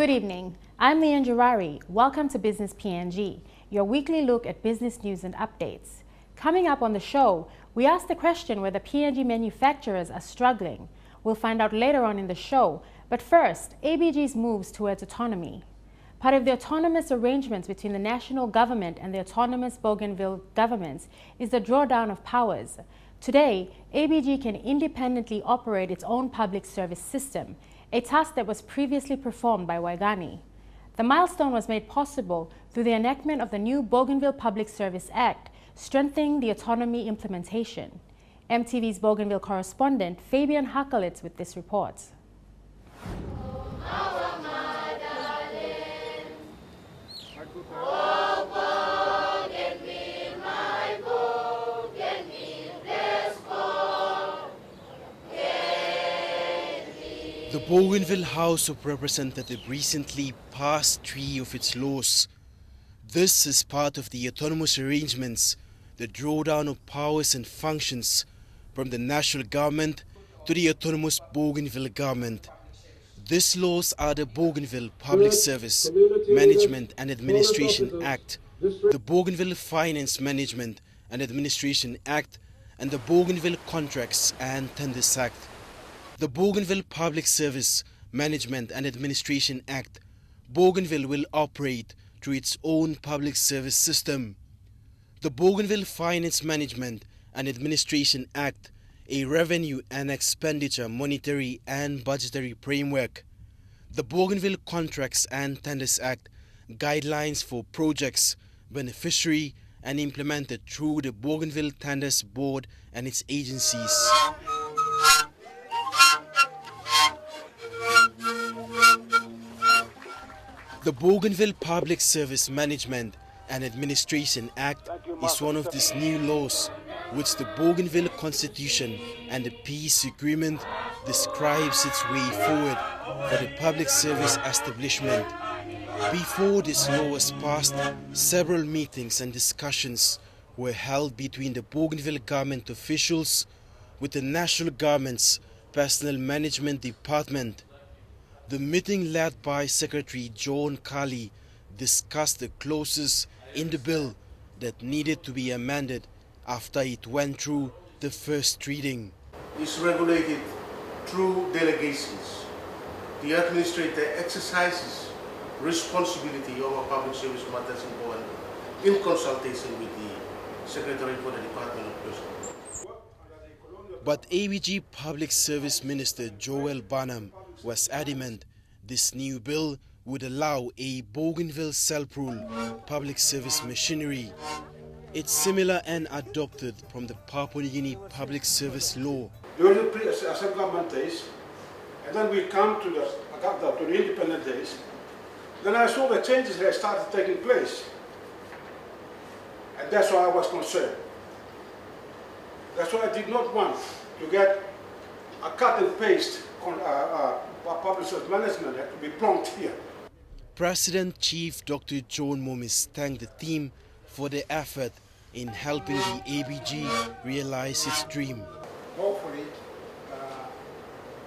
Good evening. I'm Leanne Girari. Welcome to Business PNG, your weekly look at business news and updates. Coming up on the show, we ask the question whether PNG manufacturers are struggling. We'll find out later on in the show. But first, ABG's moves towards autonomy. Part of the autonomous arrangements between the national government and the autonomous Bougainville governments is the drawdown of powers. Today, ABG can independently operate its own public service system, a task that was previously performed by Waigani. The milestone was made possible through the enactment of the new Bougainville Public Service Act, strengthening the autonomy implementation. EMTV's Bougainville correspondent Fabian Hakalits with this report. The Bougainville House of Representatives recently passed 3 of its laws. This is part of the autonomous arrangements, the drawdown of powers and functions from the national government to the autonomous Bougainville government. These laws are the Bougainville Public Service Management and Administration Act, the Bougainville Finance Management and Administration Act, and the Bougainville Contracts and Tenders Act. The Bougainville Public Service Management and Administration Act, Bougainville will operate through its own public service system. The Bougainville Finance Management and Administration Act, a revenue and expenditure monetary and budgetary framework. The Bougainville Contracts and Tenders Act, guidelines for projects, beneficiary and implemented through the Bougainville Tenders Board and its agencies. The Bougainville Public Service Management and Administration Act is one of these new laws, which the Bougainville Constitution and the Peace Agreement describes its way forward for the public service establishment. Before this law was passed, several meetings and discussions were held between the Bougainville government officials with the national government's Personnel Management Department. The meeting led by Secretary John Kali discussed the clauses in the bill that needed to be amended after it went through the first reading. It's regulated through delegations. The administrator exercises responsibility over public service matters in consultation with the Secretary for the Department of Personnel. But ABG Public Service Minister Joel Barnum was adamant this new bill would allow a Bougainville self-rule public service machinery. It's similar and adopted from the Papua New Guinea Public Service Law. During the self-government days, and then we come to the independent days, then I saw the changes that started taking place. And that's why I was concerned. That's why I did not want to get a cut and paste public service management had to be plonked here. President Chief Dr. John Momis thanked the team for their effort in helping the ABG realize its dream. Hopefully,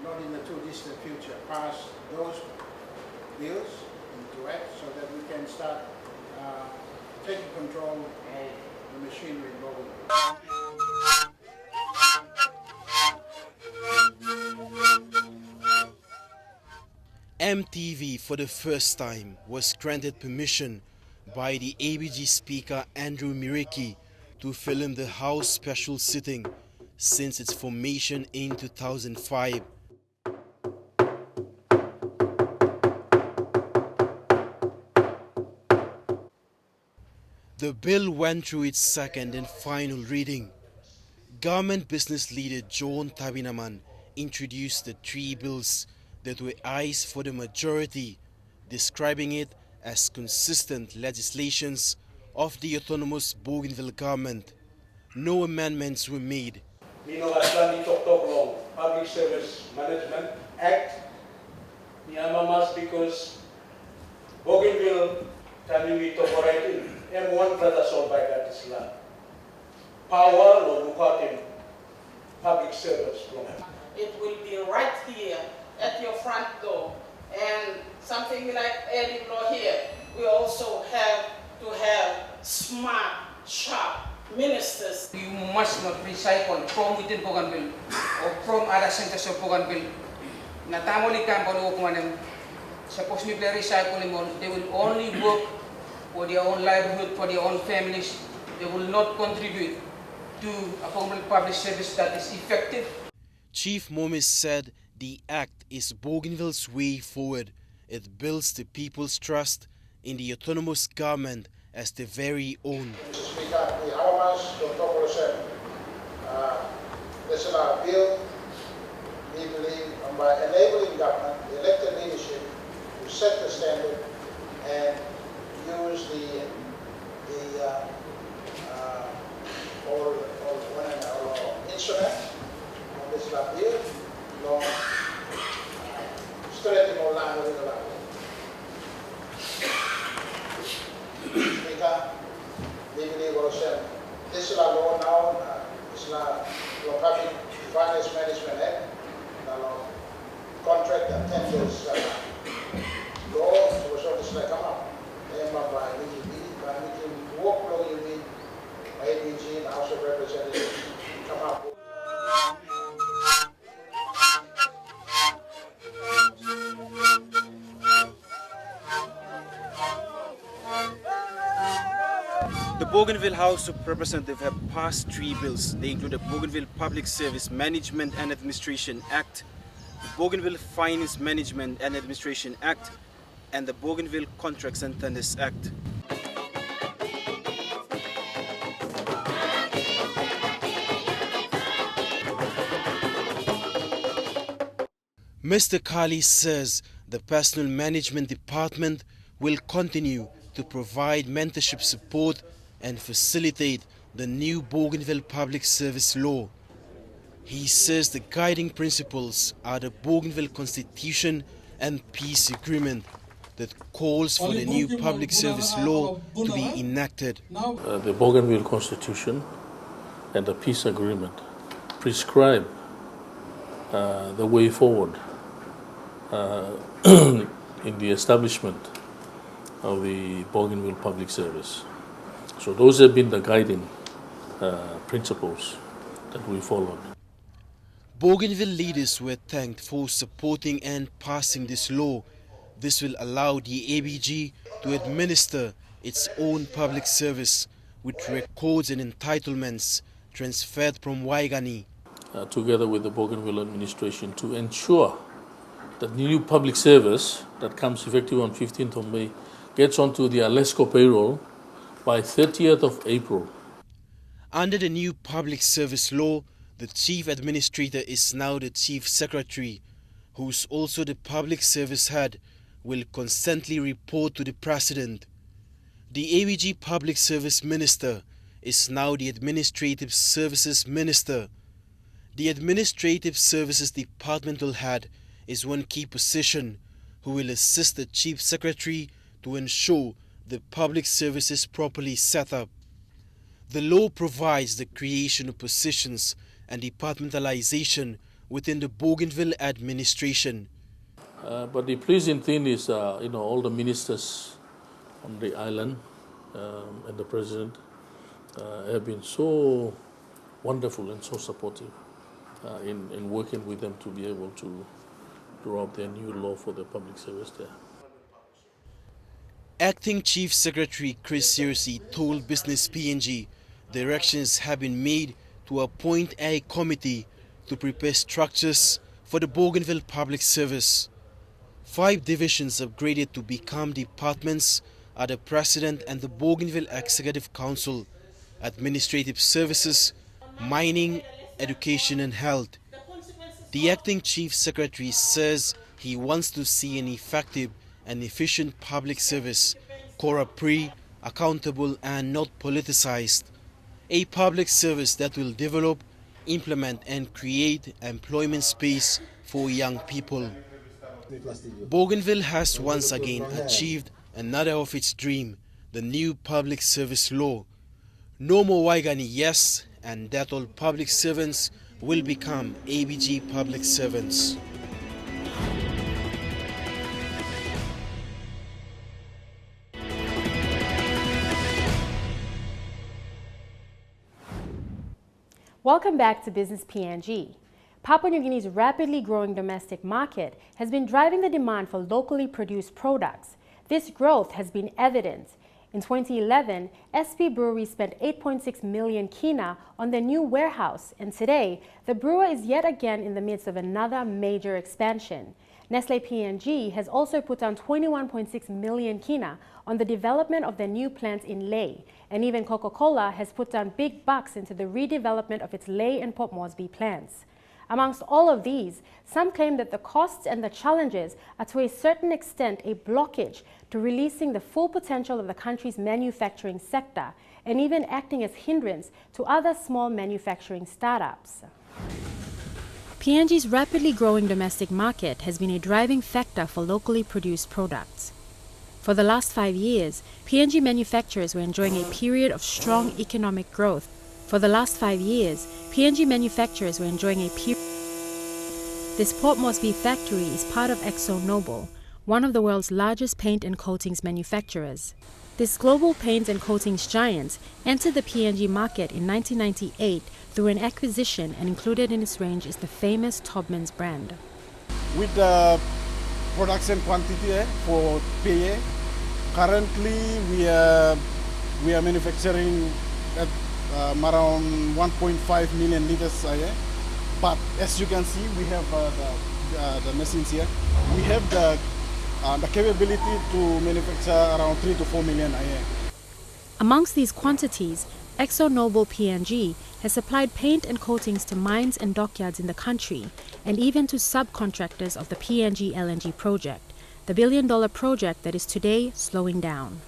not in the too distant future, pass those bills into act so that we can start taking control of the machinery in Bougainville. EMTV for the first time was granted permission by the ABG Speaker Andrew Miriki to film the House special sitting since its formation in 2005. The bill went through its second and final reading. Government business leader John Tabinaman introduced the 3 bills that were ayes for the majority, describing it as consistent legislations of the autonomous Bougainville government. No amendments were made. Public Service Management Act, Niamamas because Bougainville Tanimi Toporatin, M1 Brother Sol by Gatisla. Power or Lukatim Public Service. It will be right here at your front door And something like adding law here, we also have to have smart, sharp ministers. You must not recycle from within Bougainville or from other centers of Bougainville. Natamoli kampano kumanem supposed to be recycling on. They will only work for their own livelihood, for their own families. They will not contribute to a public service that is effective. Chief Momis said the act is Bougainville's way forward. It builds the people's trust in the autonomous government as their very own. This is our bill. We believe by enabling government, the elected leadership, to set the standard and use the instrument of this bill, law, straight in all line with the law. Speaker, we believe also this is our law now. It's not your Public Finance Management Act, contract and tenders law, so this like come up. By meeting workflow, you mean ABG and House of Representatives come up. The Bougainville House of Representatives have passed 3 bills. They include the Bougainville Public Service Management and Administration Act, the Bougainville Finance Management and Administration Act, and the Bougainville Contracts and Tenders Act. Mr. Kali says the Personal Management Department will continue to provide mentorship support and facilitate the new Bougainville Public Service Law. He says the guiding principles are the Bougainville Constitution and Peace Agreement that calls for the new Public Service Law to be enacted. The Bougainville Constitution and the Peace Agreement prescribe the way forward in the establishment of the Bougainville Public Service. So those have been the guiding principles that we followed. Bougainville leaders were thanked for supporting and passing this law. This will allow the ABG to administer its own public service with records and entitlements transferred from Waigani. Together with the Bougainville administration to ensure that the new public service that comes effective on 15th of May gets onto the Alesco payroll by 30th of April. Under the new public service law, the chief administrator is now the chief secretary, who's also the public service head, will constantly report to the president. The ABG public service minister is now the administrative services minister. The administrative services departmental head is one key position who will assist the chief secretary to ensure the public service is properly set up. The law provides the creation of positions and departmentalization within the Bougainville administration. But the pleasing thing is, all the ministers on the island and the president have been so wonderful and so supportive in working with them to be able to draw up their new law for the public service there. Acting Chief Secretary Chris Searcy told Business PNG directions have been made to appoint a committee to prepare structures for the Bougainville Public Service. 5 divisions upgraded to become departments are the President and the Bougainville Executive Council, Administrative Services, Mining, Education and Health. The Acting Chief Secretary says he wants to see an effective and efficient public service, corrupt-free, accountable and not politicized. A public service that will develop, implement and create employment space for young people. Bougainville has once again achieved another of its dream, the new public service law. No more Waigani yes, and that all public servants will become ABG public servants. Welcome back to Business PNG. Papua New Guinea's rapidly growing domestic market has been driving the demand for locally produced products. This growth has been evident. In 2011, SP Brewery spent 8.6 million Kina on their new warehouse, and today, the brewer is yet again in the midst of another major expansion. Nestle PNG has also put down 21.6 million Kina on the development of their new plant in Lae, and even Coca-Cola has put down big bucks into the redevelopment of its Lae and Port Moresby plants. Amongst all of these, some claim that the costs and the challenges are to a certain extent a blockage to releasing the full potential of the country's manufacturing sector, and even acting as hindrance to other small manufacturing startups. PNG's rapidly growing domestic market has been a driving factor for locally produced products. For the last 5 years, PNG manufacturers were enjoying a period of strong economic growth. This Port Moresby factory is part of ExxonMobil, one of the world's largest paint and coatings manufacturers. This global paint and coatings giant entered the PNG market in 1998 through an acquisition, and included in its range is the famous Tobman's brand. With the production quantity for PA, currently we are manufacturing at around 1.5 million liters a year. But as you can see, we have the machines here. We have the capability to manufacture around 3 to 4 million a year. Amongst these quantities, ExxonMobil PNG has supplied paint and coatings to mines and dockyards in the country, and even to subcontractors of the PNG LNG project, the billion-dollar project that is today slowing down.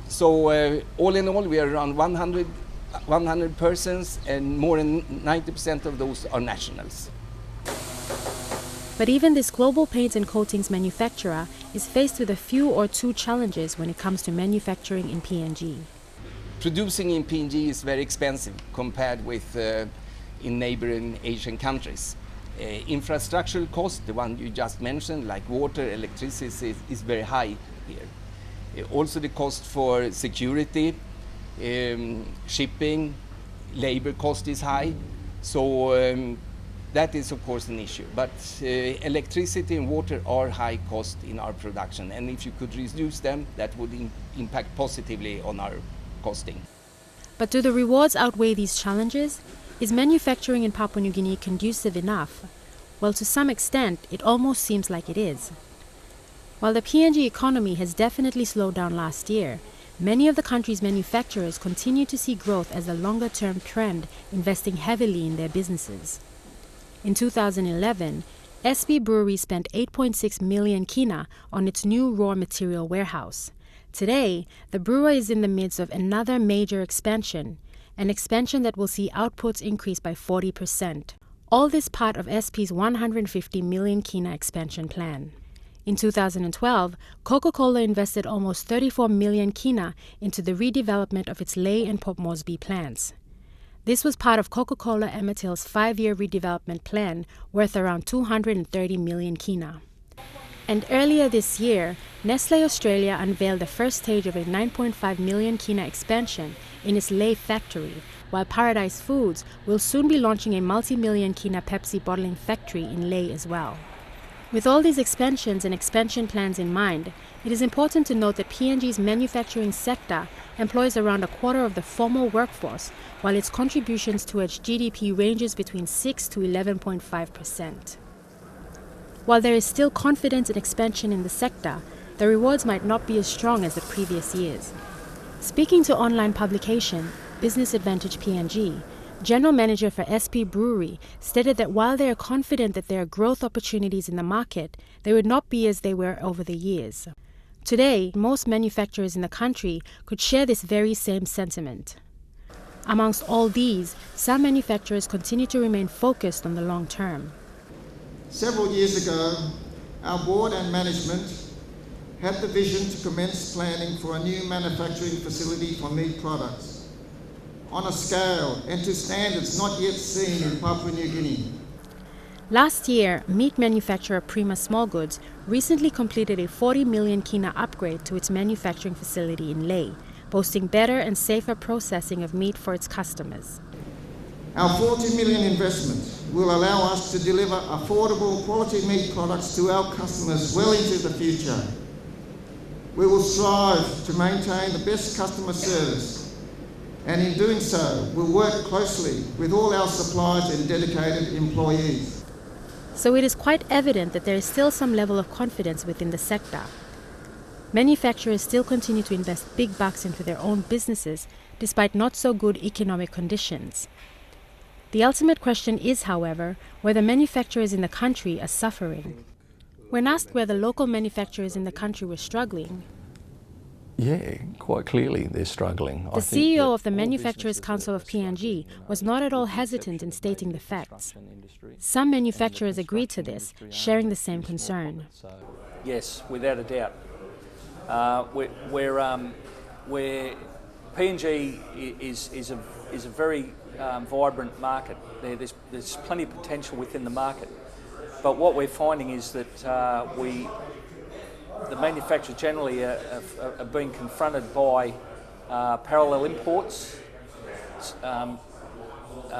So all in all, we are around 100 persons, and more than 90% of those are nationals. But even this global paint and coatings manufacturer is faced with a few or two challenges when it comes to manufacturing in PNG. Producing in PNG is very expensive compared with in neighboring Asian countries. Infrastructural cost, the one you just mentioned, like water, electricity, is very high here. Also the cost for security, shipping, labor cost is high. So that is of course an issue. But electricity and water are high cost in our production, and if you could reduce them, that would impact positively on our costing. But do the rewards outweigh these challenges? Is manufacturing in Papua New Guinea conducive enough? Well, to some extent, it almost seems like it is. While the PNG economy has definitely slowed down last year, many of the country's manufacturers continue to see growth as a longer-term trend, investing heavily in their businesses. In 2011, SP Brewery spent 8.6 million Kina on its new raw material warehouse. Today, the brewer is in the midst of another major expansion, an expansion that will see outputs increase by 40%. All this part of SP's 150 million Kina expansion plan. In 2012, Coca-Cola invested almost 34 million Kina into the redevelopment of its Lae and Port Moresby plants. This was part of Coca-Cola Amatil's 5-year redevelopment plan worth around 230 million Kina. And earlier this year, Nestle Australia unveiled the first stage of a 9.5 million Kina expansion in its Lae factory, while Paradise Foods will soon be launching a multi-million Kina Pepsi bottling factory in Lae as well. With all these expansions and expansion plans in mind, it is important to note that PNG's manufacturing sector employs around a quarter of the formal workforce, while its contributions to its GDP ranges between 6 to 11.5%. While there is still confidence in expansion in the sector, the rewards might not be as strong as the previous years. Speaking to online publication Business Advantage PNG, General Manager for SP Brewery stated that while they are confident that there are growth opportunities in the market, they would not be as they were over the years. Today, most manufacturers in the country could share this very same sentiment. Amongst all these, some manufacturers continue to remain focused on the long term. Several years ago, our board and management had the vision to commence planning for a new manufacturing facility for meat products on a scale and to standards not yet seen in Papua New Guinea. Last year, meat manufacturer Prima Small Goods recently completed a 40 million Kina upgrade to its manufacturing facility in Lae, boasting better and safer processing of meat for its customers. Our $40 million investment will allow us to deliver affordable quality meat products to our customers well into the future. We will strive to maintain the best customer service, and in doing so, we'll work closely with all our suppliers and dedicated employees. So it is quite evident that there is still some level of confidence within the sector. Manufacturers still continue to invest big bucks into their own businesses despite not so good economic conditions. The ultimate question is, however, whether manufacturers in the country are suffering. When asked whether local manufacturers in the country were struggling, yeah, quite clearly they're struggling. The CEO of the Manufacturers Council of PNG was not at all hesitant in stating the facts. Some manufacturers agreed to this, sharing the same concern. Yes, without a doubt. Where PNG is a very vibrant market. There's plenty of potential within the market. But what we're finding is that the manufacturers generally are being confronted by parallel imports,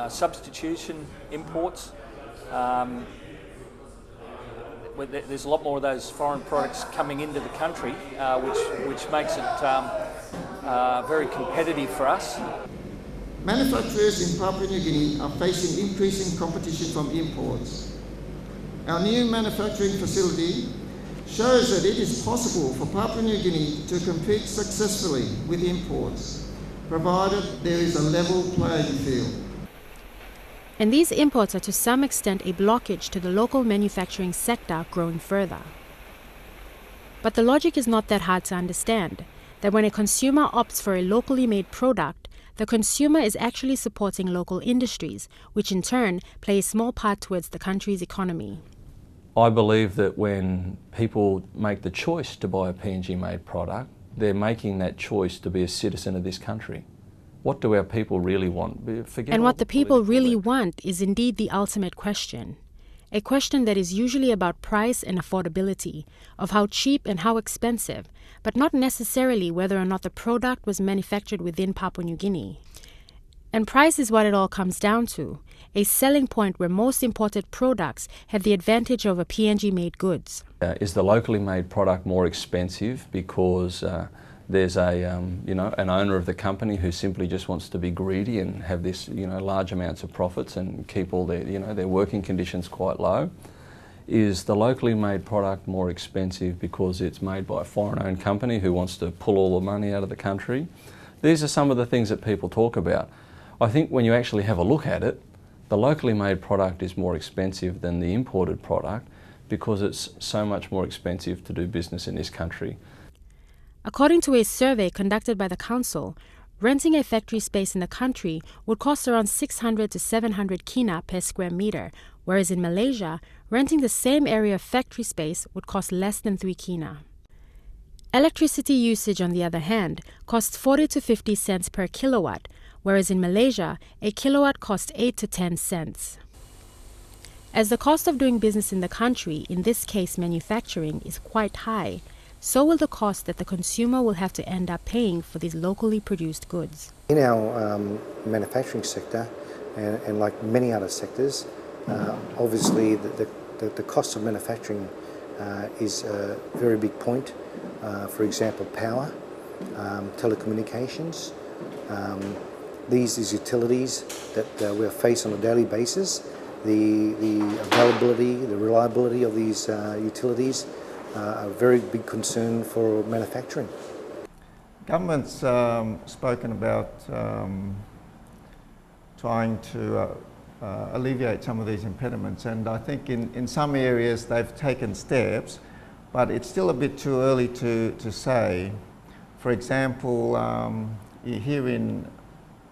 substitution imports. There's a lot more of those foreign products coming into the country, which makes it very competitive for us. Manufacturers in Papua New Guinea are facing increasing competition from imports. Our new manufacturing facility shows that it is possible for Papua New Guinea to compete successfully with imports, provided there is a level playing field. And these imports are to some extent a blockage to the local manufacturing sector growing further. But the logic is not that hard to understand, that when a consumer opts for a locally made product, the consumer is actually supporting local industries, which in turn play a small part towards the country's economy. I believe that when people make the choice to buy a PNG-made product, they're making that choice to be a citizen of this country. What do our people really want? And what the people really want is indeed the ultimate question. A question that is usually about price and affordability, of how cheap and how expensive, but not necessarily whether or not the product was manufactured within Papua New Guinea. And price is what it all comes down to, a selling point where most imported products have the advantage over PNG-made goods. Is the locally made product more expensive because there's an owner of the company who simply just wants to be greedy and have this, large amounts of profits and keep all their, their working conditions quite low? Is the locally made product more expensive because it's made by a foreign-owned company who wants to pull all the money out of the country? These are some of the things that people talk about. I think when you actually have a look at it, the locally made product is more expensive than the imported product because it's so much more expensive to do business in this country. According to a survey conducted by the council, renting a factory space in the country would cost around 600 to 700 Kina per square meter, whereas in Malaysia, renting the same area of factory space would cost less than 3 Kina. Electricity usage, on the other hand, costs 40 to 50 cents per kilowatt, whereas in Malaysia, a kilowatt costs 8 to 10 cents. As the cost of doing business in the country, in this case manufacturing, is quite high, so will the cost that the consumer will have to end up paying for these locally produced goods. In our manufacturing sector, and like many other sectors, obviously the cost of manufacturing is a very big point. For example, power, telecommunications, these utilities that we face on a daily basis, the availability, the reliability of these utilities are a very big concern for manufacturing. Government's spoken about trying to alleviate some of these impediments, and I think in some areas they've taken steps, but it's still a bit too early to say. For example, here in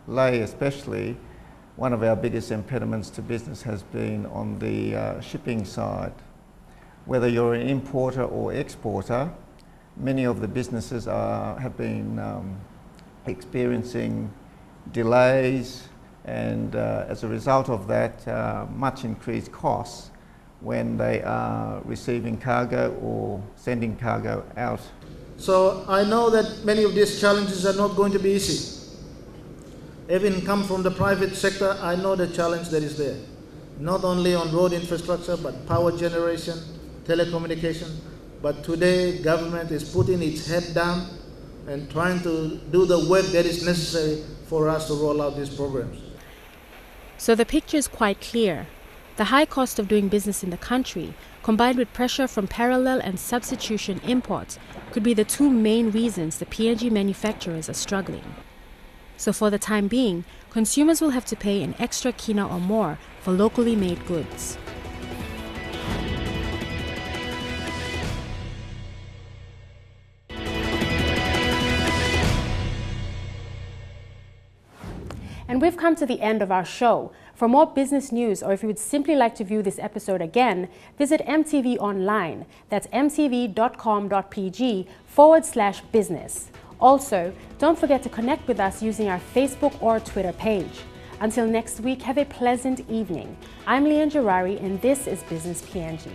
Lae especially, one of our biggest impediments to business has been on the shipping side. Whether you're an importer or exporter, many of the businesses have been experiencing delays, and as a result of that, much increased costs when they are receiving cargo or sending cargo out. So I know that many of these challenges are not going to be easy. Having come from the private sector, I know the challenge that is there. Not only on road infrastructure, but power generation, telecommunication. But today, government is putting its head down and trying to do the work that is necessary for us to roll out these programs. So the picture is quite clear. The high cost of doing business in the country, combined with pressure from parallel and substitution imports, could be the two main reasons the PNG manufacturers are struggling. So for the time being, consumers will have to pay an extra kina or more for locally made goods. And we've come to the end of our show. For more business news, or if you would simply like to view this episode again, visit MTV online. That's mtv.com.pg/business. Also, don't forget to connect with us using our Facebook or Twitter page. Until next week, have a pleasant evening. I'm Leanne Jarari, and this is Business PNG.